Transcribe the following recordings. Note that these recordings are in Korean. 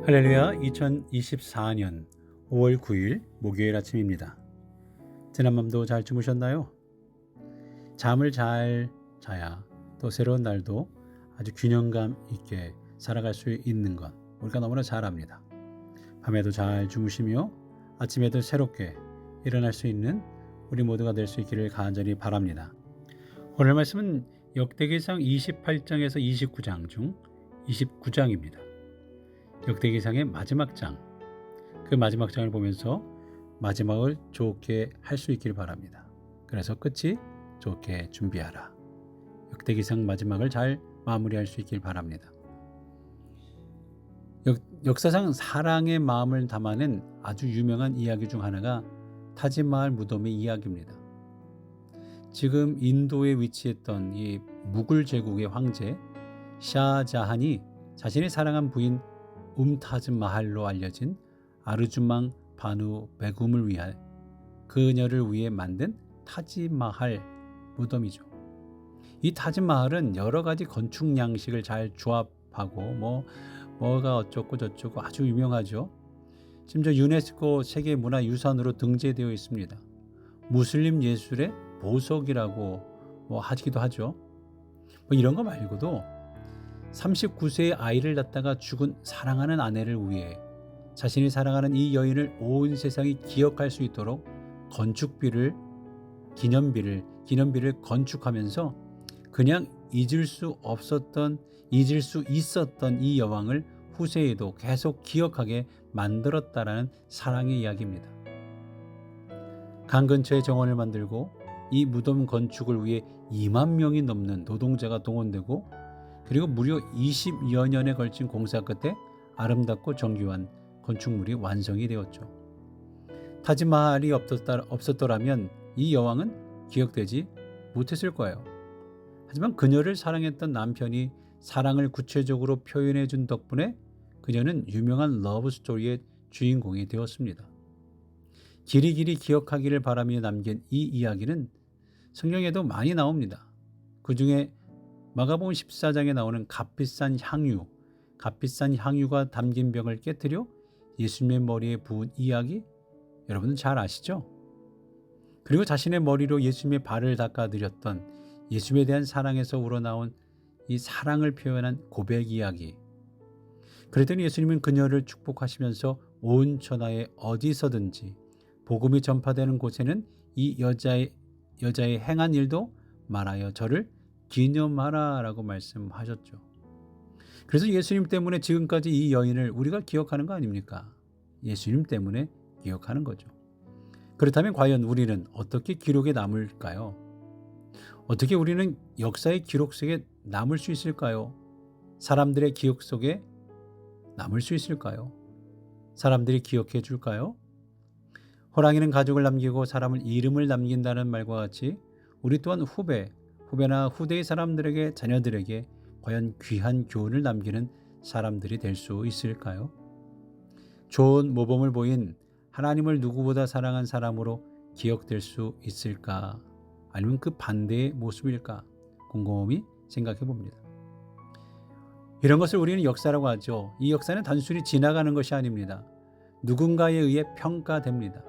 할렐루야. 2024년 5월 9일 목요일 아침입니다. 지난 밤도 잘 주무셨나요? 잠을 잘 자야 또 새로운 날도 아주 균형감 있게 살아갈 수 있는 것 우리가 너무나 잘 압니다. 밤에도 잘 주무시며 아침에도 새롭게 일어날 수 있는 우리 모두가 될 수 있기를 간절히 바랍니다. 오늘 말씀은 역대기상 28장에서 29장 중 29장입니다. 역대기상의 마지막 장, 그 마지막 장을 보면서 마지막을 좋게 할 수 있기를 바랍니다. 그래서 끝이 좋게 준비하라. 역대기상 마지막을 잘 마무리할 수 있기를 바랍니다. 역사상 사랑의 마음을 담아낸 아주 유명한 이야기 중 하나가 타지마할 무덤의 이야기입니다. 지금 인도에 위치했던 이 무굴 제국의 황제 샤자한이 자신이 사랑한 부인 타즈마할로 알려진 아르주망 바누 베굼을 위한 그녀를 위해 만든 타지마할 무덤이죠. 이 타지마할은 여러 가지 건축 양식을 잘 조합하고 뭐가 어쩌고 저쩌고 아주 유명하죠. 심지어 유네스코 세계문화유산으로 등재되어 있습니다. 무슬림 예술의 보석이라고 하기도 하죠. 이런 거 말고도 39세의 아이를 낳다가 죽은 사랑하는 아내를 위해 자신이 사랑하는 이 여인을 온 세상이 기억할 수 있도록 기념비를 건축하면서 그냥 잊을 수 있었던 이 여왕을 후세에도 계속 기억하게 만들었다라는 사랑의 이야기입니다. 강 근처에 정원을 만들고 이 무덤 건축을 위해 2만 명이 넘는 노동자가 동원되고 그리고 무려 20여 년에 걸친 공사 끝에 아름답고 정교한 건축물이 완성이 되었죠. 타지마할이 없었더라면 이 여왕은 기억되지 못했을 거예요. 하지만 그녀를 사랑했던 남편이 사랑을 구체적으로 표현해 준 덕분에 그녀는 유명한 러브 스토리의 주인공이 되었습니다. 길이길이 기억하기를 바라며 남긴 이 이야기는 성경에도 많이 나옵니다. 그 중에 마가복음 14장에 나오는 값비싼 향유가 담긴 병을 깨뜨려 예수님의 머리에 부은 이야기, 여러분은 잘 아시죠? 그리고 자신의 머리로 예수님의 발을 닦아드렸던 예수님에 대한 사랑에서 우러나온 이 사랑을 표현한 고백 이야기. 그랬더니 예수님은 그녀를 축복하시면서 온 천하에 어디서든지 복음이 전파되는 곳에는 이 여자의 행한 일도 말하여 저를 기념하라 라고 말씀하셨죠. 그래서 예수님 때문에 지금까지 이 여인을 우리가 기억하는 거 아닙니까? 예수님 때문에 기억하는 거죠. 그렇다면 과연 우리는 어떻게 기록에 남을까요? 어떻게 우리는 역사의 기록 속에 남을 수 있을까요? 사람들의 기억 속에 남을 수 있을까요? 사람들이 기억해 줄까요? 호랑이는 가족을 남기고 사람은 이름을 남긴다는 말과 같이 우리 또한 후배나 후대의 사람들에게, 자녀들에게 과연 귀한 교훈을 남기는 사람들이 될 수 있을까요? 좋은 모범을 보인 하나님을 누구보다 사랑한 사람으로 기억될 수 있을까? 아니면 그 반대의 모습일까? 곰곰이 생각해 봅니다. 이런 것을 우리는 역사라고 하죠. 이 역사는 단순히 지나가는 것이 아닙니다. 누군가에 의해 평가됩니다.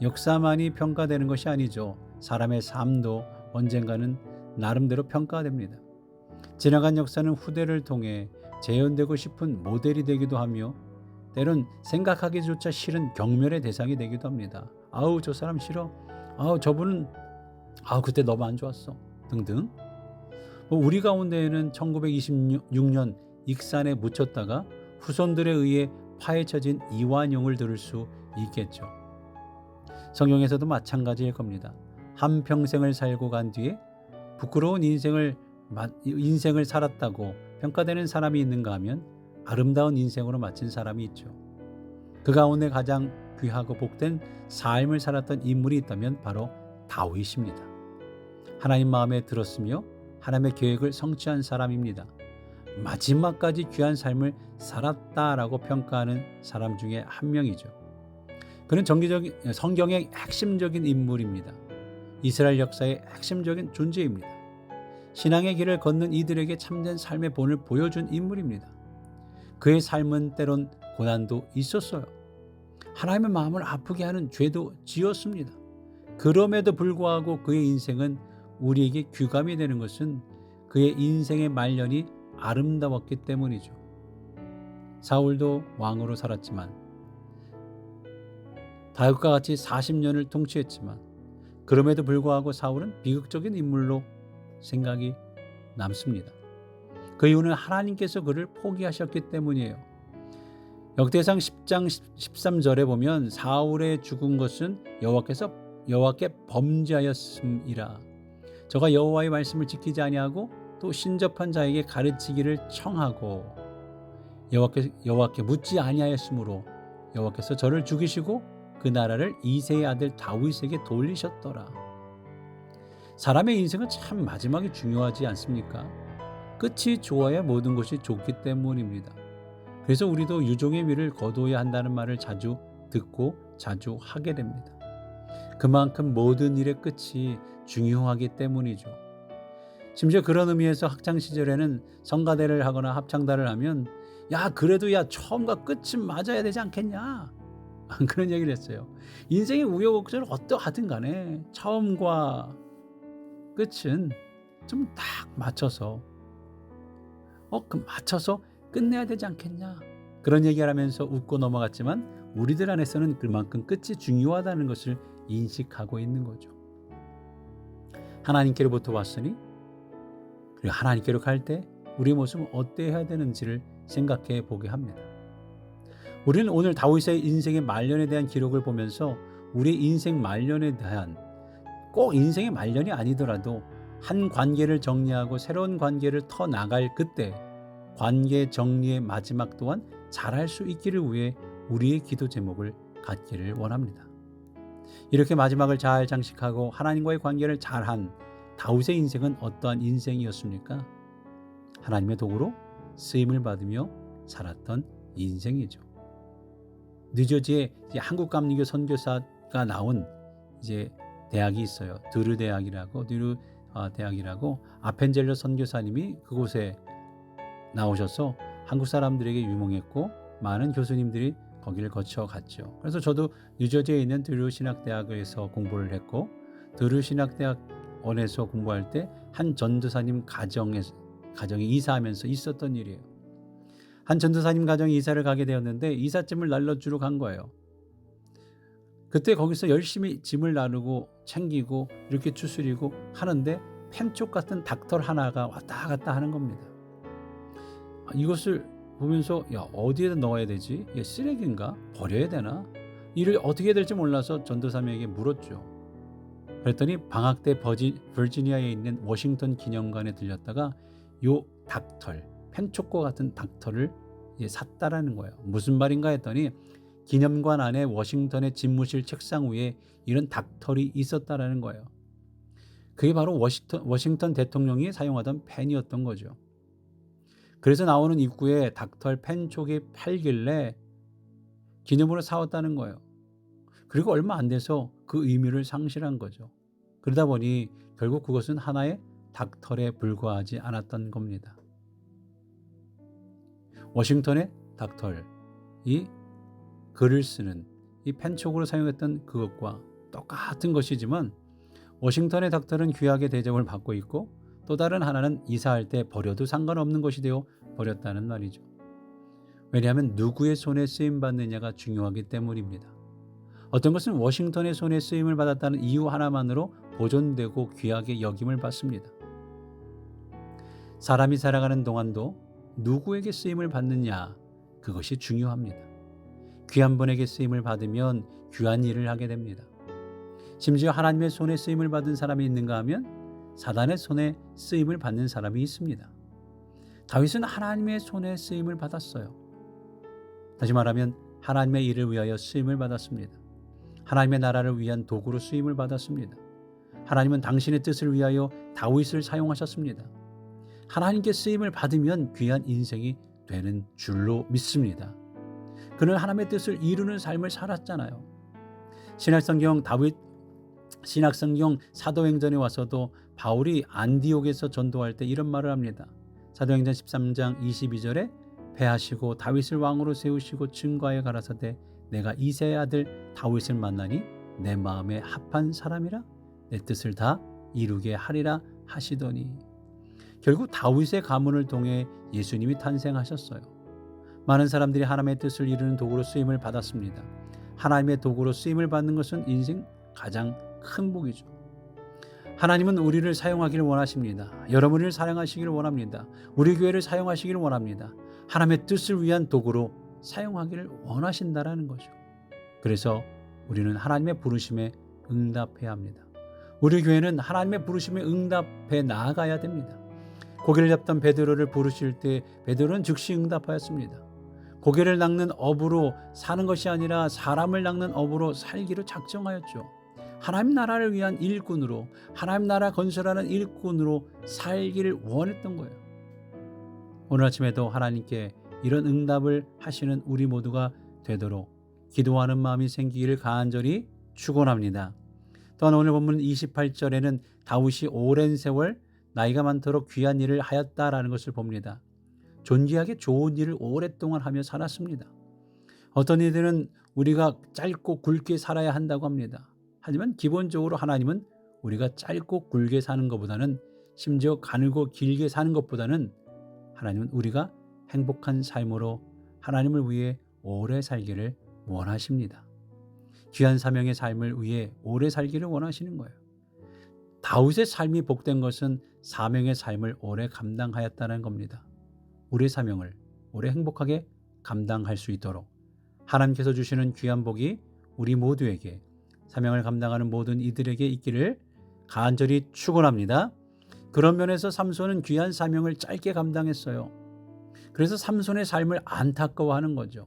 역사만이 평가되는 것이 아니죠. 사람의 삶도 언젠가는 나름대로 평가됩니다. 지나간 역사는 후대를 통해 재현되고 싶은 모델이 되기도 하며 때론 생각하기조차 싫은 경멸의 대상이 되기도 합니다. 아우 저 사람 싫어. 아우 저분은 그때 너무 안 좋았어. 등등. 우리 가운데에는 1926년 익산에 묻혔다가 후손들에 의해 파헤쳐진 이완용을 들을 수 있겠죠. 성경에서도 마찬가지일 겁니다. 한평생을 살고 간 뒤에 부끄러운 인생을 살았다고 평가되는 사람이 있는가 하면 아름다운 인생으로 마친 사람이 있죠. 그 가운데 가장 귀하고 복된 삶을 살았던 인물이 있다면 바로 다윗입니다. 하나님 마음에 들었으며 하나님의 계획을 성취한 사람입니다. 마지막까지 귀한 삶을 살았다라고 평가하는 사람 중에 한 명이죠. 그는 성경의 핵심적인 인물입니다. 이스라엘 역사의 핵심적인 존재입니다. 신앙의 길을 걷는 이들에게 참된 삶의 본을 보여준 인물입니다. 그의 삶은 때론 고난도 있었어요. 하나님의 마음을 아프게 하는 죄도 지었습니다. 그럼에도 불구하고 그의 인생은 우리에게 규감이 되는 것은 그의 인생의 말년이 아름다웠기 때문이죠. 사울도 왕으로 살았지만, 다윗과 같이 40년을 통치했지만, 그럼에도 불구하고 사울은 비극적인 인물로 생각이 남습니다. 그 이유는 하나님께서 그를 포기하셨기 때문이에요. 역대상 10장 13절에 보면 사울의 죽은 것은 여호와께 범죄하였음이라. 저가 여호와의 말씀을 지키지 아니하고 또 신접한 자에게 가르치기를 청하고 여호와께 묻지 아니하였으므로 여호와께서 저를 죽이시고 그 나라를 이새의 아들 다윗에게 돌리셨더라. 사람의 인생은 참 마지막이 중요하지 않습니까? 끝이 좋아야 모든 것이 좋기 때문입니다. 그래서 우리도 유종의 미를 거두어야 한다는 말을 자주 듣고 자주 하게 됩니다. 그만큼 모든 일의 끝이 중요하기 때문이죠. 심지어 그런 의미에서 학창시절에는 성가대를 하거나 합창단을 하면 그래도 처음과 끝은 맞아야 되지 않겠냐, 그런 얘기를 했어요. 인생의 우여곡절을 어떠하든 간에 처음과 끝은 좀 딱 맞춰서 끝내야 되지 않겠냐, 그런 얘기를 하면서 웃고 넘어갔지만 우리들 안에서는 그만큼 끝이 중요하다는 것을 인식하고 있는 거죠. 하나님께로부터 왔으니, 그리고 하나님께로 갈 때 우리의 모습은 어때야 되는지를 생각해 보게 합니다. 우리는 오늘 다윗의 인생의 말년에 대한 기록을 보면서 우리의 인생 말년에 대한, 꼭 인생의 말년이 아니더라도 한 관계를 정리하고 새로운 관계를 터 나갈 그때 관계 정리의 마지막 또한 잘할 수 있기를 위해 우리의 기도 제목을 갖기를 원합니다. 이렇게 마지막을 잘 장식하고 하나님과의 관계를 잘한 다윗의 인생은 어떠한 인생이었습니까? 하나님의 도구로 쓰임을 받으며 살았던 인생이죠. 뉴저지에 한국 감리교 선교사가 나온 대학이 있어요. 드루 대학이라고, 아펜젤러 선교사님이 그곳에 나오셔서 한국 사람들에게 유명했고 많은 교수님들이 거기를 거쳐갔죠. 그래서 저도 뉴저지에 있는 드루 신학대학에서 공부를 했고, 드루 신학대학원에서 공부할 때 한 전도사님 가정에 이사하면서 있었던 일이에요. 한 전도사님 가정에 이사를 가게 되었는데 이삿짐을 날려주러 간 거예요. 그때 거기서 열심히 짐을 나르고 챙기고 이렇게 추스리고 하는데 펜촉 같은 닥털 하나가 왔다 갔다 하는 겁니다. 이것을 보면서 어디에다 넣어야 되지? 쓰레기인가? 버려야 되나? 일을 어떻게 해야 될지 몰라서 전도사님에게 물었죠. 그랬더니 방학 때 버지니아에 있는 워싱턴 기념관에 들렸다가 요 닥털, 펜촉과 같은 닥털을 샀다라는 거예요. 무슨 말인가 했더니 기념관 안에 워싱턴의 집무실 책상 위에 이런 닥털이 있었다라는 거예요. 그게 바로 워싱턴 대통령이 사용하던 펜이었던 거죠. 그래서 나오는 입구에 닥털 펜촉이 팔길래 기념으로 사왔다는 거예요. 그리고 얼마 안 돼서 그 의미를 상실한 거죠. 그러다 보니 결국 그것은 하나의 닥털에 불과하지 않았던 겁니다. 워싱턴의 닥털, 이 글을 쓰는 이 펜촉으로 사용했던 그것과 똑같은 것이지만 워싱턴의 닥털은 귀하게 대접을 받고 있고 또 다른 하나는 이사할 때 버려도 상관없는 것이 되어 버렸다는 말이죠. 왜냐하면 누구의 손에 쓰임받느냐가 중요하기 때문입니다. 어떤 것은 워싱턴의 손에 쓰임을 받았다는 이유 하나만으로 보존되고 귀하게 여김을 받습니다. 사람이 살아가는 동안도 누구에게 쓰임을 받느냐, 그것이 중요합니다. 귀한 분에게 쓰임을 받으면 귀한 일을 하게 됩니다. 심지어 하나님의 손에 쓰임을 받은 사람이 있는가 하면 사단의 손에 쓰임을 받는 사람이 있습니다. 다윗은 하나님의 손에 쓰임을 받았어요. 다시 말하면 하나님의 일을 위하여 쓰임을 받았습니다. 하나님의 나라를 위한 도구로 쓰임을 받았습니다. 하나님은 당신의 뜻을 위하여 다윗을 사용하셨습니다. 하나님께 쓰임을 받으면 귀한 인생이 되는 줄로 믿습니다. 그는 하나님의 뜻을 이루는 삶을 살았잖아요. 신약성경 사도행전에 와서도 바울이 안디옥에서 전도할 때 이런 말을 합니다. 사도행전 13장 22절에 패하시고 다윗을 왕으로 세우시고 증거하여 가라사대 내가 이새의 아들 다윗을 만나니 내 마음에 합한 사람이라 내 뜻을 다 이루게 하리라 하시더니 결국 다윗의 가문을 통해 예수님이 탄생하셨어요. 많은 사람들이 하나님의 뜻을 이루는 도구로 쓰임을 받았습니다. 하나님의 도구로 쓰임을 받는 것은 인생 가장 큰 복이죠. 하나님은 우리를 사용하기를 원하십니다. 여러분을 사용하시기를 원합니다. 우리 교회를 사용하시기를 원합니다. 하나님의 뜻을 위한 도구로 사용하기를 원하신다라는 거죠. 그래서 우리는 하나님의 부르심에 응답해야 합니다. 우리 교회는 하나님의 부르심에 응답해 나아가야 됩니다. 고기를 잡던 베드로를 부르실 때 베드로는 즉시 응답하였습니다. 고기를 낚는 업으로 사는 것이 아니라 사람을 낚는 업으로 살기로 작정하였죠. 하나님 나라를 위한 일꾼으로, 하나님 나라 건설하는 일꾼으로 살기를 원했던 거예요. 오늘 아침에도 하나님께 이런 응답을 하시는 우리 모두가 되도록 기도하는 마음이 생기기를 간절히 축원합니다. 또한 오늘 본문 28절에는 다윗이 오랜 세월 나이가 많도록 귀한 일을 하였다라는 것을 봅니다. 존귀하게 좋은 일을 오랫동안 하며 살았습니다. 어떤 이들은 우리가 짧고 굵게 살아야 한다고 합니다. 하지만 기본적으로 하나님은 우리가 짧고 굵게 사는 것보다는 심지어 가늘고 길게 사는 것보다는 하나님은 우리가 행복한 삶으로 하나님을 위해 오래 살기를 원하십니다. 귀한 사명의 삶을 위해 오래 살기를 원하시는 거예요. 다윗의 삶이 복된 것은 사명의 삶을 오래 감당하였다는 겁니다. 우리의 사명을 오래 행복하게 감당할 수 있도록 하나님께서 주시는 귀한 복이 우리 모두에게 사명을 감당하는 모든 이들에게 있기를 간절히 축원합니다. 그런 면에서 삼손은 귀한 사명을 짧게 감당했어요. 그래서 삼손의 삶을 안타까워하는 거죠.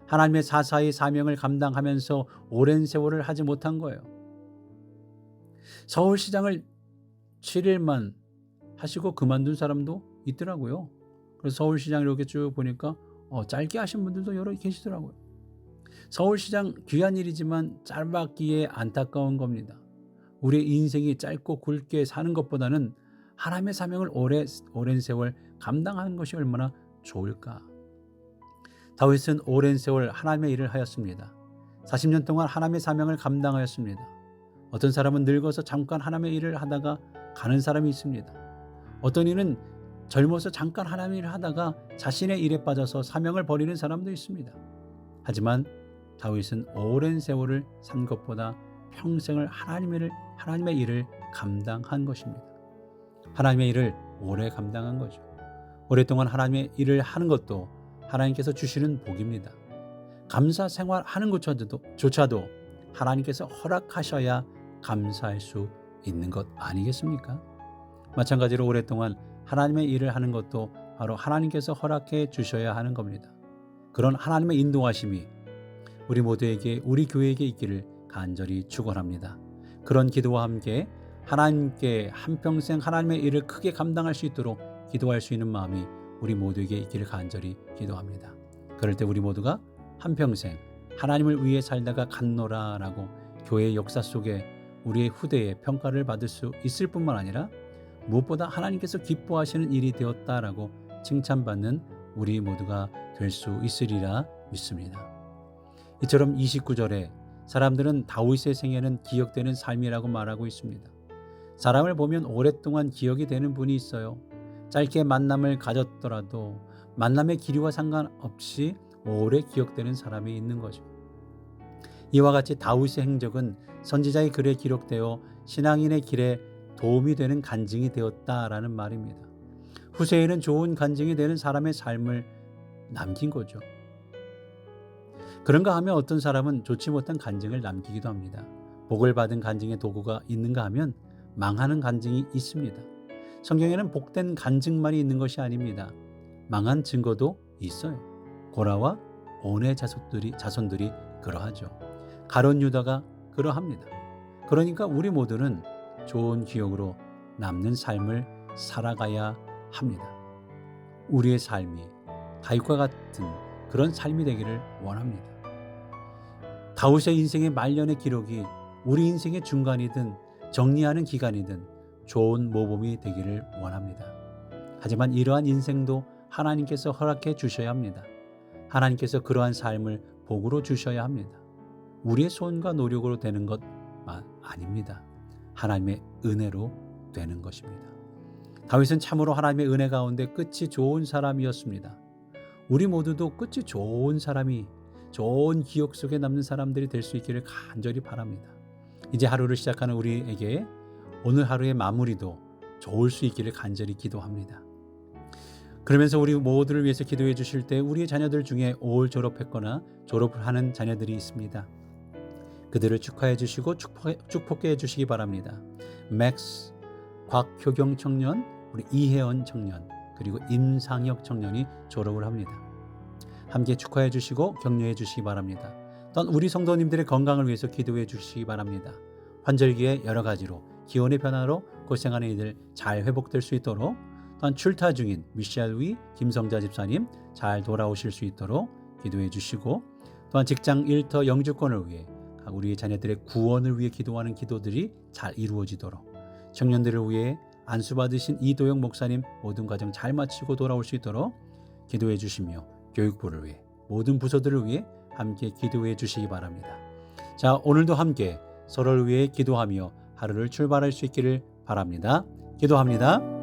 하나님의 사사의 사명을 감당하면서 오랜 세월을 하지 못한 거예요. 서울시장을 7일만 하시고 그만둔 사람도 있더라고요. 그래서 서울시장 이렇게 쭉 보니까 짧게 하신 분들도 여러 계시더라고요. 서울시장 귀한 일이지만 짧았기에 안타까운 겁니다. 우리의 인생이 짧고 굵게 사는 것보다는 하나님의 사명을 오랜 세월 감당하는 것이 얼마나 좋을까. 다윗은 오랜 세월 하나님의 일을 하였습니다. 40년 동안 하나님의 사명을 감당하였습니다. 어떤 사람은 늙어서 잠깐 하나님의 일을 하다가 가는 사람이 있습니다. 어떤 이는 젊어서 잠깐 하나님의 일을 하다가 자신의 일에 빠져서 사명을 버리는 사람도 있습니다. 하지만 다윗은 오랜 세월을 산 것보다 평생을 하나님의 일을 감당한 것입니다. 하나님의 일을 오래 감당한 거죠. 오랫동안 하나님의 일을 하는 것도 하나님께서 주시는 복입니다. 감사 생활하는 것조차도 하나님께서 허락하셔야 감사할 수 있는 것 아니겠습니까? 마찬가지로 오랫동안 하나님의 일을 하는 것도 바로 하나님께서 허락해 주셔야 하는 겁니다. 그런 하나님의 인도하심이 우리 모두에게, 우리 교회에게 있기를 간절히 축원합니다. 그런 기도와 함께 하나님께 한평생 하나님의 일을 크게 감당할 수 있도록 기도할 수 있는 마음이 우리 모두에게 있기를 간절히 기도합니다. 그럴 때 우리 모두가 한평생 하나님을 위해 살다가 갔노라라고 교회의 역사 속에 우리의 후대에 평가를 받을 수 있을 뿐만 아니라 무엇보다 하나님께서 기뻐하시는 일이 되었다라고 칭찬받는 우리 모두가 될 수 있으리라 믿습니다. 이처럼 29절에 사람들은 다윗의 생애는 기억되는 삶이라고 말하고 있습니다. 사람을 보면 오랫동안 기억이 되는 분이 있어요. 짧게 만남을 가졌더라도 만남의 길이와 상관없이 오래 기억되는 사람이 있는 거죠. 이와 같이 다윗의 행적은 선지자의 글에 기록되어 신앙인의 길에 도움이 되는 간증이 되었다라는 말입니다. 후세에는 좋은 간증이 되는 사람의 삶을 남긴 거죠. 그런가 하면 어떤 사람은 좋지 못한 간증을 남기기도 합니다. 복을 받은 간증의 도구가 있는가 하면 망하는 간증이 있습니다. 성경에는 복된 간증만이 있는 것이 아닙니다. 망한 증거도 있어요. 고라와 온의 자손들이 그러하죠. 가룟 유다가 그러합니다. 그러니까 우리 모두는 좋은 기억으로 남는 삶을 살아가야 합니다. 우리의 삶이 다윗과 같은 그런 삶이 되기를 원합니다. 다윗의 인생의 말년의 기록이 우리 인생의 중간이든 정리하는 기간이든 좋은 모범이 되기를 원합니다. 하지만 이러한 인생도 하나님께서 허락해 주셔야 합니다. 하나님께서 그러한 삶을 복으로 주셔야 합니다. 우리의 손과 노력으로 되는 것 아닙니다. 하나님의 은혜로 되는 것입니다. 다윗은 참으로 하나님의 은혜 가운데 끝이 좋은 사람이었습니다. 우리 모두도 끝이 좋은 사람이, 좋은 기억 속에 남는 사람들이 될 수 있기를 간절히 바랍니다. 이제 하루를 시작하는 우리에게 오늘 하루의 마무리도 좋을 수 있기를 간절히 기도합니다. 그러면서 우리 모두를 위해서 기도해 주실 때 우리의 자녀들 중에 올 졸업했거나 졸업을 하는 자녀들이 있습니다. 그들을 축하해 주시고 축복해 주시기 바랍니다. 맥스, 곽효경 청년, 우리 이혜원 청년, 그리고 임상혁 청년이 졸업을 합니다. 함께 축하해 주시고 격려해 주시기 바랍니다. 또한 우리 성도님들의 건강을 위해서 기도해 주시기 바랍니다. 환절기에 여러 가지로 기온의 변화로 고생하는 이들 잘 회복될 수 있도록, 또한 출타 중인 미셸 위 김성자 집사님 잘 돌아오실 수 있도록 기도해 주시고, 또한 직장 일터 영주권을 위해 우리 자녀들의 구원을 위해 기도하는 기도들이 잘 이루어지도록, 청년들을 위해 안수받으신 이도영 목사님 모든 과정 잘 마치고 돌아올 수 있도록 기도해 주시며, 교육부를 위해 모든 부서들을 위해 함께 기도해 주시기 바랍니다. 자, 오늘도 함께 서로를 위해 기도하며 하루를 출발할 수 있기를 바랍니다. 기도합니다.